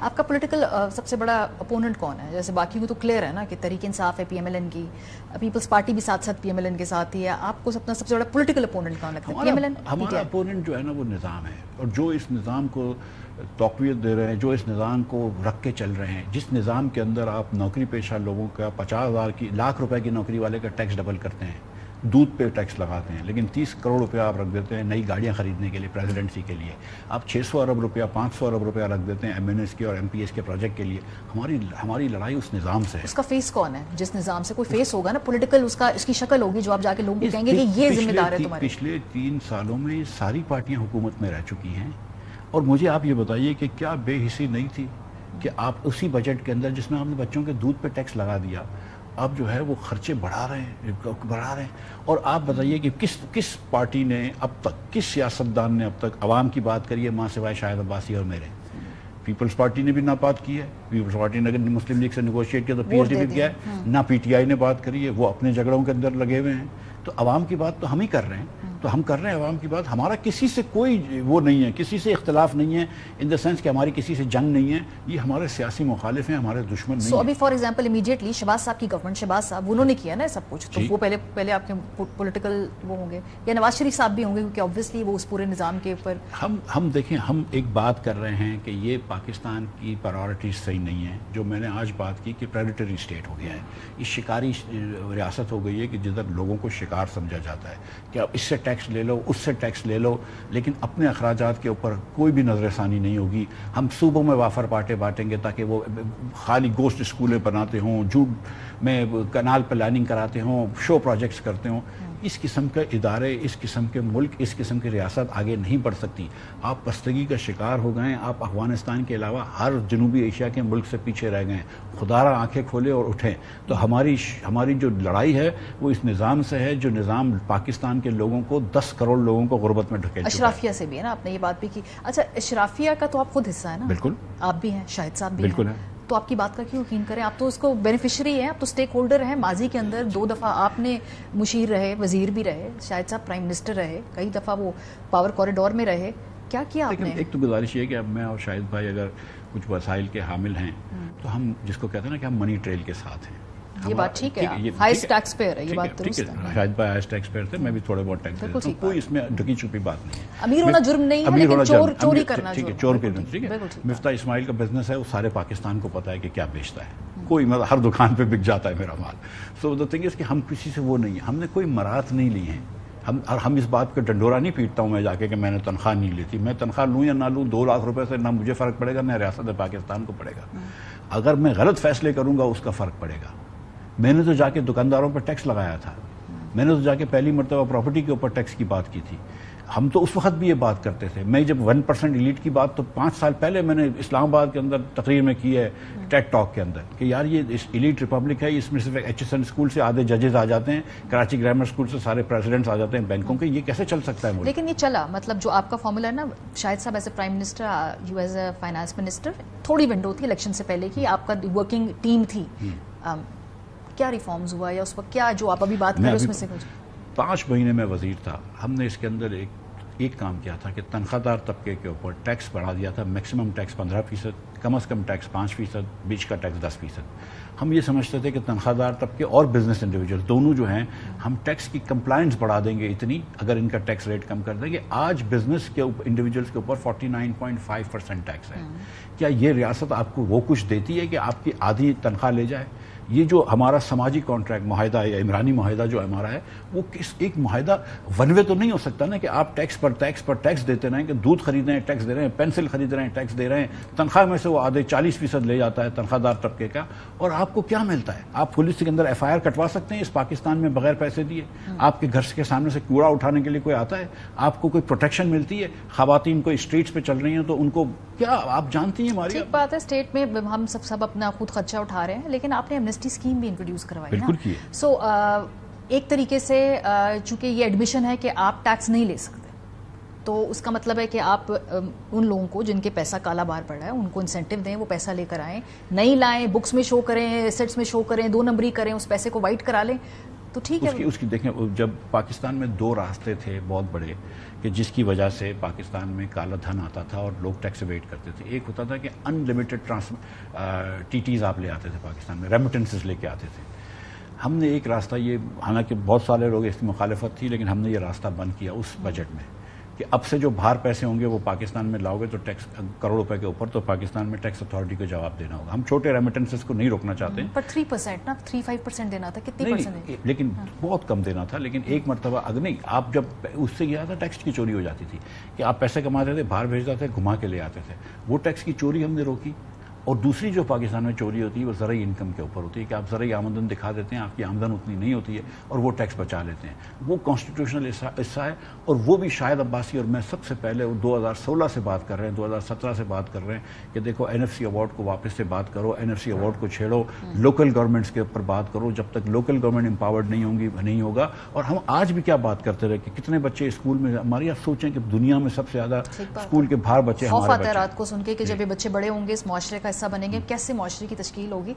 آپ کا پولیٹیکل سب سے بڑا اپوننٹ کون ہے؟ جیسے باقی کو تو کلیئر ہے نا کہ تحریک انصاف ہے پی ایم ایل این کی, پیپلز پارٹی بھی ساتھ ساتھ پی ایم ایل این کے ساتھ ہی ہے, آپ کو اپنا سب سے بڑا پولیٹیکل اپوننٹ کون لگتا ہے؟ P M L N. ہمارا اپوننٹ جو ہے نا وہ نظام ہے, اور جو اس نظام کو توقیت دے رہے ہیں, جو اس نظام کو رکھ کے چل رہے ہیں, جس نظام کے اندر آپ نوکری پیشہ لوگوں کا 50,000 کی لاکھ روپے کی نوکری والے کا ٹیکس ڈبل کرتے ہیں, دودھ پہ ٹیکس لگاتے ہیں, لیکن 30 کروڑ روپیہ آپ رکھ دیتے ہیں نئی گاڑیاں خریدنے کے لیے پریزیڈنسی کے لیے, آپ 600 ارب روپیہ 500 ارب روپیہ رکھ دیتے ہیں ایم این ایس کے اور ایم پی ایس کے پروجیکٹ کے لیے. ہماری لڑائی اس نظام سے ہے. اس کا فیس کون ہے؟ جس نظام سے کوئی فیس ہوگا نا پولیٹیکل, اس کی شکل ہوگی جو آپ جا کے لوگوں کو کہیں گے کہ یہ ذمہ دار ہے تمہارے. پچھلے 3 سالوں میں ساری پارٹیاں حکومت میں رہ چکی ہیں, اور مجھے آپ یہ بتائیے کہ کیا بے حسی نہیں تھی کہ آپ اسی بجٹ کے اندر جس میں آپ نے بچوں کے دودھ پہ ٹیکس لگا دیا, آپ جو ہے وہ خرچے بڑھا رہے ہیں. اور آپ بتائیے کہ کس پارٹی نے اب تک, کس سیاستدان نے اب تک عوام کی بات کری ہے ماں سوائے شاہد عباسی اور میرے؟ پیپلز پارٹی نے بھی نہ بات کی ہے, پیپلز پارٹی نے اگر مسلم لیگ سے نیگوشیٹ کیا تو پی ایچ ڈی بھی کیا ہے, نہ پی ٹی آئی نے بات کری ہے, وہ اپنے جھگڑوں کے اندر لگے ہوئے ہیں. تو عوام کی بات تو ہم ہی کر رہے ہیں, تو ہم کر رہے ہیں عوام کی بات. ہمارا کسی سے کوئی وہ نہیں ہے, کسی سے اختلاف نہیں ہے, ان دا سینس کہ ہماری کسی سے جنگ نہیں ہے. یہ ہمارے سیاسی مخالف ہیں, ہمارے دشمن نہیں ہیں. ابھی فار ایگزامپل امیڈیٹلی شہباز صاحب کی گورنمنٹ, شہباز صاحب انہوں نے کیا نا سب کچھ, تو وہ پہلے آپ کے پولیٹیکل وہ ہوں گے, یا نواز شریف صاحب بھی ہوں گے, کیونکہ اوبویسلی وہ اس پورے نظام کے اوپر. ہم دیکھیں, ہم ایک بات کر رہے ہیں کہ یہ پاکستان کی پرائورٹیز صحیح نہیں ہیں. جو میں نے آج بات کی کہ پریڈیٹری اسٹیٹ ہو گیا ہے, یہ شکاری ریاست ہو گئی ہے کہ جدھر لوگوں کو شکار سمجھا جاتا ہے کہ اس سے ٹیکس لے لو, اس سے ٹیکس لے لو, لیکن اپنے اخراجات کے اوپر کوئی بھی نظر ثانی نہیں ہوگی. ہم صوبوں میں وافر بانٹیں گے تاکہ وہ خالی گوشت اسکولیں بناتے ہوں, جھوٹ میں کنال پلاننگ کراتے ہوں, شو پروجیکٹس کرتے ہوں. اس قسم کے ادارے, اس قسم کے ملک, اس قسم کی ریاست آگے نہیں بڑھ سکتی. آپ پستگی کا شکار ہو گئے, آپ افغانستان کے علاوہ ہر جنوبی ایشیا کے ملک سے پیچھے رہ گئے. خدا را آنکھیں کھولے اور اٹھیں. تو ہماری جو لڑائی ہے وہ اس نظام سے ہے, جو نظام پاکستان کے لوگوں کو 10 کروڑ لوگوں کو غربت میں ڈھکیل چکا ہے. اشرافیہ سے بھی ہے نا, آپ نے یہ بات بھی کی. اچھا, اشرافیہ کا تو آپ خود حصہ ہے نا؟ بالکل. آپ بھی ہیں, شاہد صاحب بھی بالکل ہیں, تو آپ کی بات کا کیوں یقین کریں؟ آپ تو اس کو بینیفیشری ہیں, آپ تو سٹیک ہولڈر ہیں. ماضی کے اندر 2 دفعہ آپ نے مشیر رہے, وزیر بھی رہے, شاہد صاحب پرائم منسٹر رہے, کئی دفعہ وہ پاور کوریڈور میں رہے. کیا آپ نے؟ ایک تو گزارش یہ ہے کہ اب میں اور شاہد بھائی اگر کچھ وسائل کے حامل ہیں تو ہم جس کو کہتے ہیں نا کہ ہم منی ٹریل کے ساتھ ہیں. یہ بات ٹھیک ہے, ہائیسٹ ٹیکس پیئر ہے, یہ بات درست ہے. شاہد بھائی ہائیسٹ ٹیکس پیئر تھے, میں بھی تھوڑے بہت ٹیکس دیتا ہوں, کوئی اس میں ڈھکی چھپی بات نہیں ہے. امیر ہونا جرم نہیں ہے, لیکن چوری کرنا ٹھیک ہے, چور کے ٹھیک ہے. مفتاح اسماعیل کا بزنس ہے, وہ سارے پاکستان کو پتا ہے کہ کیا بیچتا ہے, کوئی مطلب ہر دکان پہ بک جاتا ہے میرا مال. سو دا تھنگ از کہ ہم کسی سے وہ نہیں ہیں, ہم نے کوئی مرات نہیں لی ہیں. ہم اس بات کا ڈنڈورا نہیں پیٹتا ہوں میں جا کے کہ میں نے تنخواہ نہیں لی تھی. میں تنخواہ لوں یا نہ لوں, 2 لاکھ روپے سے نہ مجھے فرق پڑے گا, نہ ریاست پاکستان کو پڑے گا. اگر میں غلط فیصلے کروں گا اس کا فرق پڑے گا. میں نے تو جا کے دکانداروں پر ٹیکس لگایا تھا, میں نے تو جا کے پہلی مرتبہ پراپرٹی کے اوپر ٹیکس کی بات کی تھی. ہم تو اس وقت بھی یہ بات کرتے تھے. میں جب 1% ایلیٹ کی بات تو 5 سال پہلے میں نے اسلام آباد کے اندر تقریر میں کی ہے, ٹیٹ ٹاک کے اندر, کہ یار یہ ایلیٹ ریپبلک ہے, اس میں صرف ایچ ایس این اسکول سے آدھے ججز آ جاتے ہیں, کراچی گرامر اسکول سے سارے پریزیڈنٹس آ جاتے ہیں بینکوں کے, یہ کیسے چل سکتا ہے ملک؟ لیکن یہ چلا, مطلب جو آپ کا فارمولا ہے نا, شاہد صاحب as a prime minister, you as a finance minister, تھوڑی ونڈو تھی الیکشن سے پہلے کی, آپ کا ورکنگ ٹیم تھی. کیا ریفارمز ہوا یا اس وقت کیا جو آپ ابھی بات کر رہے ہیں اس میں سے کچھ؟ 5 مہینے میں وزیر تھا, ہم نے اس کے اندر ایک کام کیا تھا کہ تنخواہ دار طبقے کے اوپر ٹیکس بڑھا دیا تھا. میکسیمم ٹیکس 15%, کم از کم ٹیکس 5%, بیچ کا ٹیکس 10%. ہم یہ سمجھتے تھے کہ تنخواہ دار طبقے اور بزنس انڈیویجول دونوں جو ہیں, ہم ٹیکس کی کمپلائنس بڑھا دیں گے اتنی اگر ان کا ٹیکس ریٹ کم کر دیں گے. آج بزنس کے انڈیویجولس کے اوپر 49.5% ٹیکس ہے. کیا یہ ریاست آپ کو وہ کچھ دیتی ہے کہ آپ کی آدھی تنخواہ لے جائے؟ یہ جو ہمارا سماجی کانٹریکٹ معاہدہ یا عمرانی معاہدہ جو ہمارا ہے, وہ ایک معاہدہ ون وے تو نہیں ہو سکتا نا, کہ آپ ٹیکس پر ٹیکس دیتے رہیں, کہ دودھ خرید رہے ہیں ٹیکس دے رہے ہیں, پینسل خرید رہے ہیں ٹیکس دے رہے ہیں, تنخواہ میں سے وہ آدھے 40% لے جاتا ہے تنخواہ دار طبقے کا, اور آپ کو کیا ملتا ہے؟ آپ پولیس کے اندر FIR کٹوا سکتے ہیں اس پاکستان میں بغیر پیسے دیے؟ آپ کے گھر کے سامنے سے کوڑا اٹھانے کے لیے کوئی آتا ہے؟ آپ کو کوئی پروٹیکشن ملتی ہے؟ خواتین کوئی اسٹریٹس پہ چل رہی ہیں تو ان کو کیا آپ جانتی ہیں؟ ہماری ٹھیک بات ہے, اسٹیٹ میں ہم سب اپنا خود خرچہ اٹھا رہے ہیں, لیکن آپ نے ایمنسٹی اسکیم بھی انٹروڈیوس کروائی نا. بالکل کی ہے. سو ایک طریقے سے چونکہ یہ ایڈمیشن ہے کہ آپ ٹیکس نہیں لے سکتے, تو اس کا مطلب ہے کہ آپ ان لوگوں کو جن کے پیسہ کالا بار پڑا ہے ان کو انسینٹیو دیں, وہ پیسہ لے کر آئیں, نہیں لائیں, بکس میں شو کریں, ایسٹس میں شو کریں, 2 نمبری کریں, اس پیسے کو وائٹ کرا لیں, تو ٹھیک ہے اس کی دیکھیں جب پاکستان میں 2 راستے تھے بہت بڑے کہ جس کی وجہ سے پاکستان میں کالا دھن آتا تھا اور لوگ ٹیکس ایویڈ کرتے تھے. ایک ہوتا تھا کہ ان لمیٹڈ ٹی ٹیز آپ لے آتے تھے پاکستان میں, ریمیٹنسز لے کے آتے تھے. ہم نے ایک راستہ یہ, حالانکہ بہت سارے لوگ اس کی مخالفت تھی, لیکن ہم نے یہ راستہ بند کیا اس بجٹ میں کہ اب سے جو باہر پیسے ہوں گے وہ پاکستان میں لاؤ گے تو ٹیکس کروڑ روپے کے اوپر تو پاکستان میں ٹیکس اتھارٹی کو جواب دینا ہوگا. ہم چھوٹے ریمیٹنسز کو نہیں روکنا چاہتے ہیں. پر 3% نا 3-5% دینا تھا, کتنی پرسنٹ ہے؟ لیکن بہت کم دینا تھا. لیکن ایک مرتبہ اگر نہیں, آپ جب اس سے کیا تھا ٹیکس کی چوری ہو جاتی تھی کہ آپ پیسے کماتے تھے, باہر بھیجتے تھے, گھما کے لے آتے تھے. وہ ٹیکس کی چوری ہم نے روکی. اور دوسری جو پاکستان میں چوری ہوتی ہے وہ زرعی انکم کے اوپر ہوتی ہے کہ آپ زرعی آمدن دکھا دیتے ہیں, آپ کی آمدن اتنی نہیں ہوتی ہے اور وہ ٹیکس بچا لیتے ہیں. وہ کانسٹیٹیوشنل حصہ ہے. اور وہ بھی شاہد عباسی اور میں سب سے پہلے 2016 سے بات کر رہے ہیں, 2017 سے بات کر رہے ہیں کہ دیکھو NFC ایوارڈ کو واپس سے بات کرو, NFC ایوارڈ کو چھیڑو, لوکل گورنمنٹس کے اوپر بات کرو. جب تک لوکل گورنمنٹ امپاورڈ نہیں ہوگا. اور ہم آج بھی کیا بات کرتے رہے کہ کتنے بچے اسکول میں, ہماری آپ سوچیں کہ دنیا میں سب سے زیادہ اسکول کے باہر بچے خوف آتا ہے رات کو سن کے کہ جب یہ بچے بڑے ہوں گے اس معاشرے کا حصہ بنیں گے, کیسے معاشرے کی تشکیل ہوگی.